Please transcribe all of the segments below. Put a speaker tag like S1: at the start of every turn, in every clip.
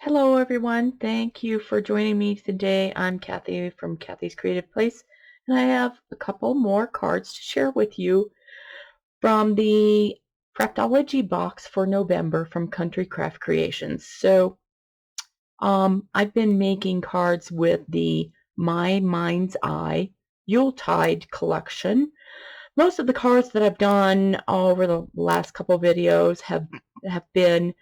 S1: Hello, everyone. Thank you for joining me today. I'm Kathy from Kathy's Creative Place, and I have a couple more cards to share with you from the Craftology box for November from Country Craft Creations. I've been making cards with the My Mind's Eye Yuletide collection. Most of the cards that I've done over the last couple of videos have been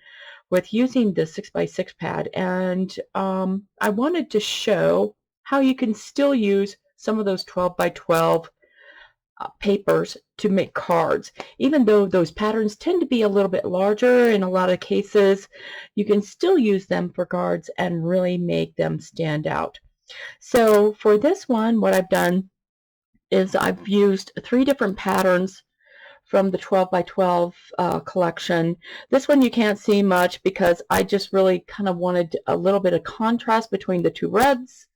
S1: with using the 6x6 pad, and I wanted to show how you can still use some of those 12x12 papers to make cards. Even though those patterns tend to be a little bit larger in a lot of cases, you can still use them for cards and really make them stand out. So for this one, what I've done is I've used 3 different patterns from the 12x12 collection. This one you can't see much because I just really kind of wanted a little bit of contrast between the two reds.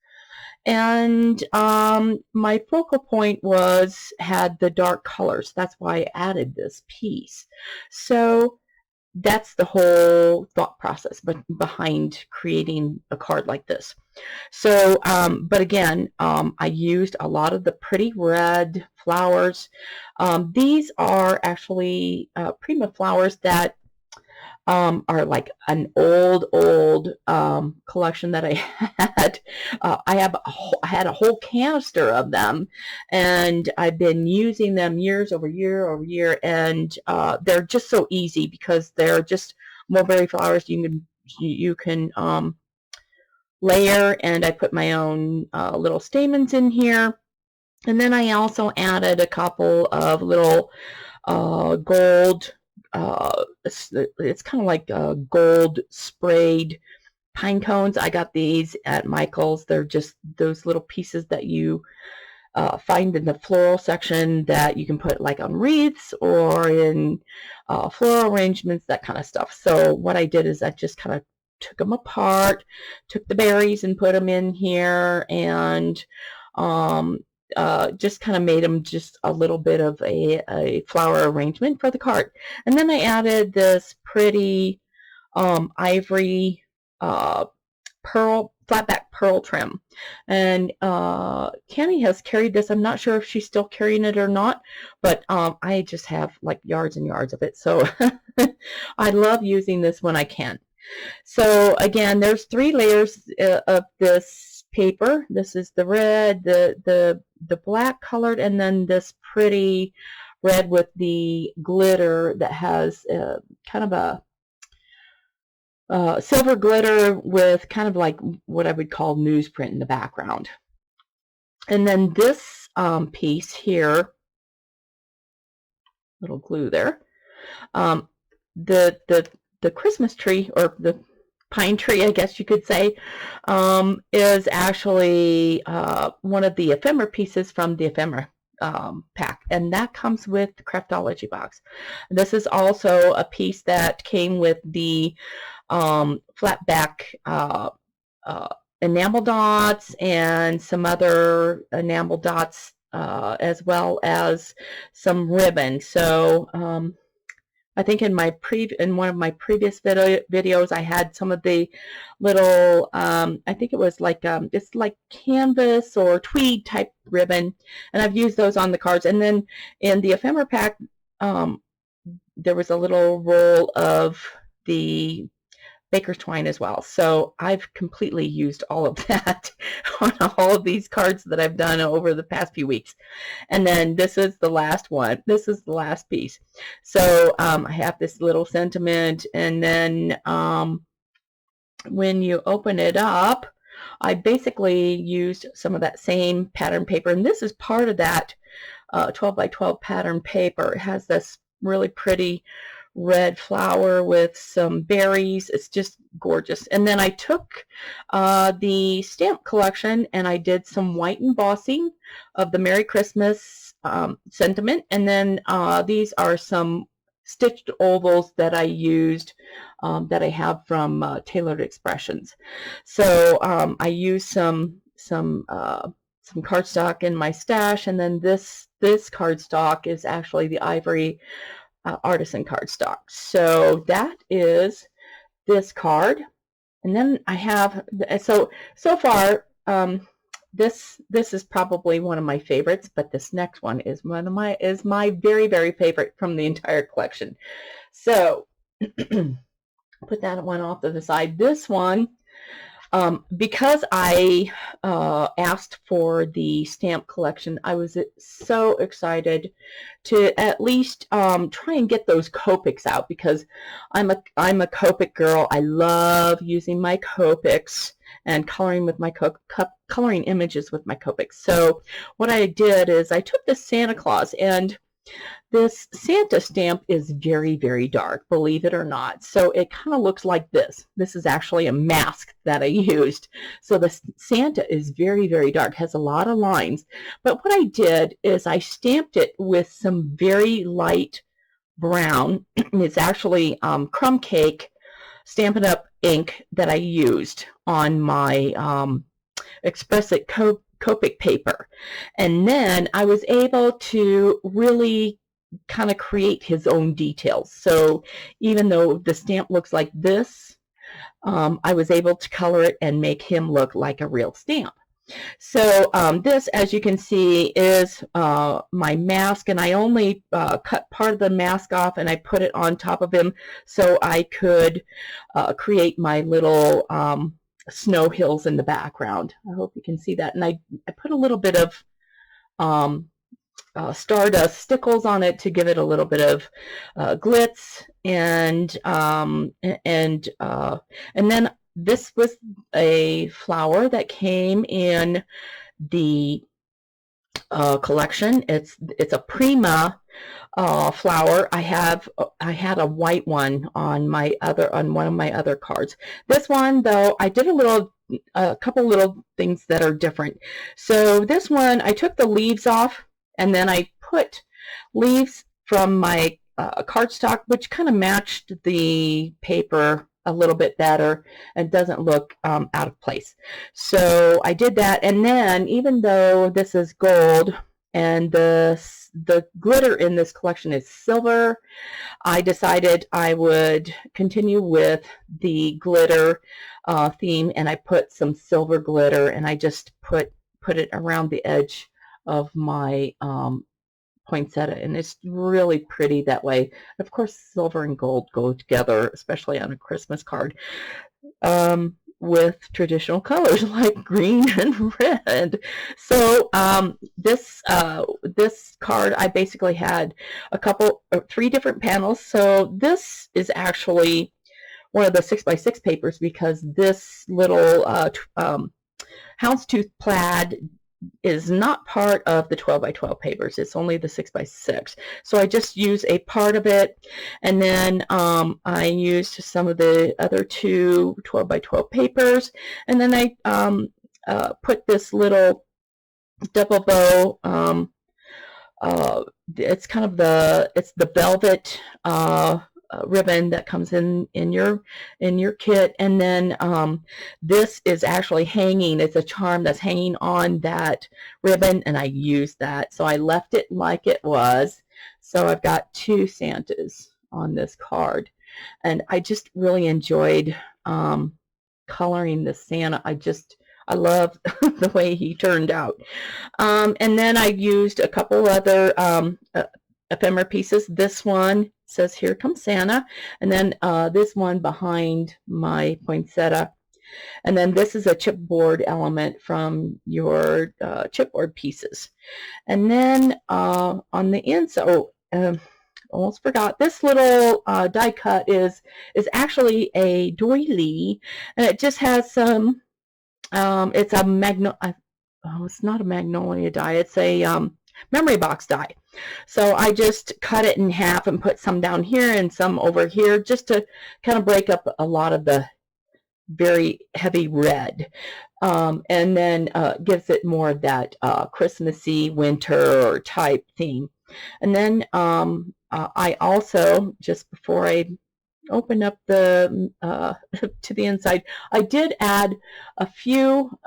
S1: And my focal point had the dark colors. That's why I added this piece. So that's the whole thought process behind creating a card like this. So, but again, I used a lot of the pretty red flowers. These are actually Prima flowers that are like an old collection that I had. I had a whole canister of them, and I've been using them years over year, and they're just so easy because they're just mulberry flowers you can layer, and I put my own little stamens in here. And then I also added a couple of little gold, it's kind of like gold sprayed pine cones. I got these at Michael's. They're just those little pieces that you find in the floral section that you can put like on wreaths or in floral arrangements, that kind of stuff. So what I did is I just kind of took them apart, took the berries and put them in here, and just kind of made them just a little bit of a flower arrangement for the cart. And then I added this pretty ivory flatback pearl trim. And Candy has carried this. I'm not sure if she's still carrying it or not, but I just have like yards and yards of it. So I love using this when I can. So again, there's 3 layers of this paper. This is the red, the black colored, and then this pretty red with the glitter that has kind of a silver glitter with kind of like what I would call newsprint in the background. And then this piece here, little glue there, the Christmas tree, or the pine tree, I guess you could say, is actually one of the ephemera pieces from the ephemera pack, and that comes with the Craftology box. This is also a piece that came with the flat back enamel dots and some other enamel dots, as well as some ribbon. So I think in one of my previous videos, I had some of the little, I think it was like, it's like canvas or tweed type ribbon, and I've used those on the cards. And then in the ephemera pack, there was a little roll of the baker's twine as well. So I've completely used all of that on all of these cards that I've done over the past few weeks. And then this is the last one. This is the last piece. So I have this little sentiment, and then when you open it up, I basically used some of that same pattern paper, and this is part of that 12x12 pattern paper. It has this really pretty red flower with some berries. It's just gorgeous. And then I took the stamp collection and I did some white embossing of the Merry Christmas sentiment. And then these are some stitched ovals that I used, that I have from Tailored Expressions. So I used some cardstock in my stash, and then this cardstock is actually the ivory artisan cardstock. So that is this card, and then I have, so far, this is probably one of my favorites, but this next one is my very, very favorite from the entire collection. So put that one off to the side. This one, because I asked for the stamp collection, I was so excited to at least try and get those Copics out, because I'm a Copic girl. I love using my Copics and coloring with my coloring images with my Copics. So what I did is I took this Santa Claus, and this Santa stamp is very, very dark, believe it or not. So it kind of looks like this. This is actually a mask that I used. So the Santa is very, very dark, has a lot of lines. But what I did is I stamped it with some very light brown. It's actually crumb cake Stampin' Up! Ink that I used on my Express It Copic paper. And then I was able to really kind of create his own details. So even though the stamp looks like this, I was able to color it and make him look like a real stamp. So this, as you can see, is my mask, and I only cut part of the mask off and I put it on top of him so I could create my little snow hills in the background. I hope you can see that. And I put a little bit of Stardust stickles on it to give it a little bit of glitz, and then this was a flower that came in the collection. It's a Prima flower. I had a white one on one of my other cards. This one, though, I did a couple little things that are different. So this one, I took the leaves off, and then I put leaves from my cardstock, which kind of matched the paper a little bit better and doesn't look out of place. So I did that, and then even though this is gold and the glitter in this collection is silver, I decided I would continue with the glitter theme, and I put some silver glitter, and I just put it around the edge of my poinsettia, and it's really pretty that way. Of course, silver and gold go together, especially on a Christmas card, with traditional colors like green and red. So this card, I basically had three different panels. So this is actually one of the 6x6 papers, because this little houndstooth plaid is not part of the 12x12 papers. It's only the 6x6. So I just use a part of it, and then I used some of the other two 12x12 papers, and then I put this little double bow. It's kind of the velvet ribbon that comes in your kit, and then this is actually hanging. It's a charm that's hanging on that ribbon, and I used that, so I left it like it was. So I've got two Santas on this card, and I just really enjoyed coloring the Santa. I love the way he turned out. And then I used a couple other ephemera pieces. This one says "Here Comes Santa," and then this one behind my poinsettia, and then this is a chipboard element from your chipboard pieces. And then on the inside, almost forgot, this little die cut is actually a doily, and it just has some it's not a magnolia die, it's a memory box die. So I just cut it in half and put some down here and some over here, just to kind of break up a lot of the very heavy red, and then gives it more of that Christmassy winter type theme. And then I also, just before I open up the to the inside, I did add a few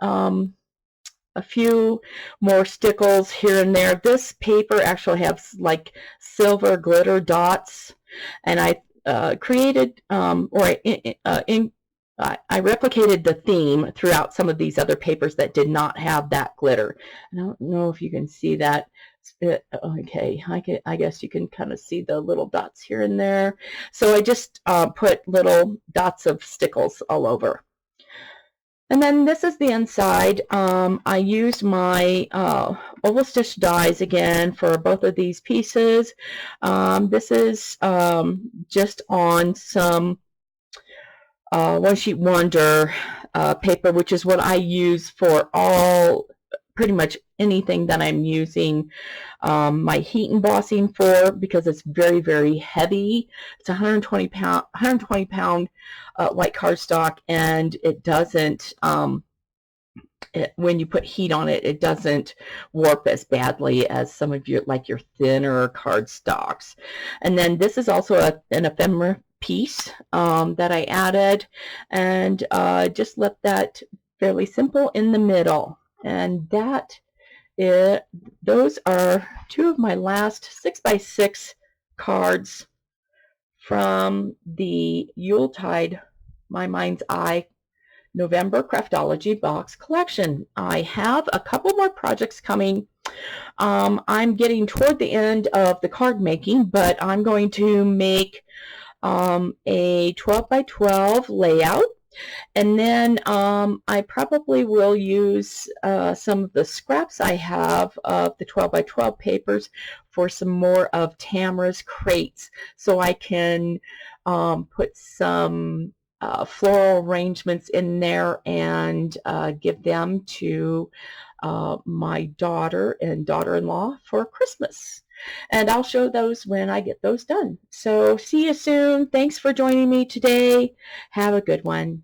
S1: more stickles here and there. This paper actually has like silver glitter dots, and I created I replicated the theme throughout some of these other papers that did not have that glitter. I don't know if you can see that. Okay, I guess you can kind of see the little dots here and there. So I just put little dots of stickles all over. And then this is the inside. I used my oval stitch dies again for both of these pieces. This is just on some One Sheet Wonder paper, which is what I use for pretty much anything that I'm using my heat embossing for, because it's very, very heavy. It's 120 pound white cardstock, and it doesn't, when you put heat on it, it doesn't warp as badly as some of your, like your thinner cardstocks. And then this is also an ephemera piece that I added, and just left that fairly simple in the middle. And those are two of my last 6x6 cards from the Yuletide My Mind's Eye November Craftology box collection. I have a couple more projects coming. I'm getting toward the end of the card making, but I'm going to make a 12 by 12 layout. And then I probably will use some of the scraps I have of the 12 by 12 papers for some more of Tamara's crates, so I can put some floral arrangements in there and give them to my daughter and daughter-in-law for Christmas. And I'll show those when I get those done. So see you soon. Thanks for joining me today. Have a good one.